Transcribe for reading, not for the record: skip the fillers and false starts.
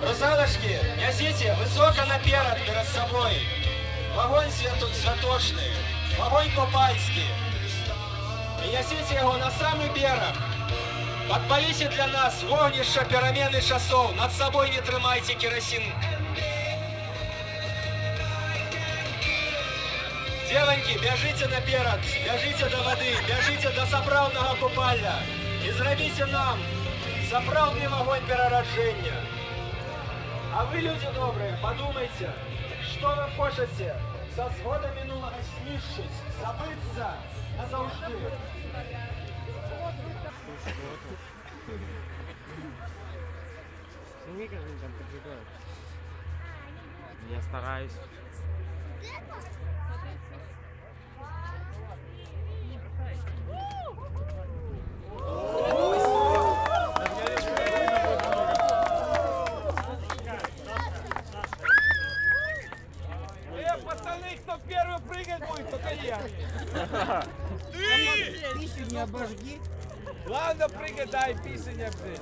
Русалочки, несите высоко наперед перед собой. Вогонь святошний, вогонь копальський. І несите його на самий берег. Подпалите для нас вогнище перемены часов. Над собой не тримайте керосин. Девоньки, бежите наперед, бежите до воды, бежите до сапраўднага купальня. И зробите нам сапраўдный вогонь перарадження. А вы, люди добрые, подумайте, что вы хочете со згода минулого знищить, забыться назавжди. Сними, как они там поджигают. Я стараюсь. Пацаны, кто первый прыгать будет, только я. Пищу не обожги. Ладно, прыгай, дай писать не обжечь.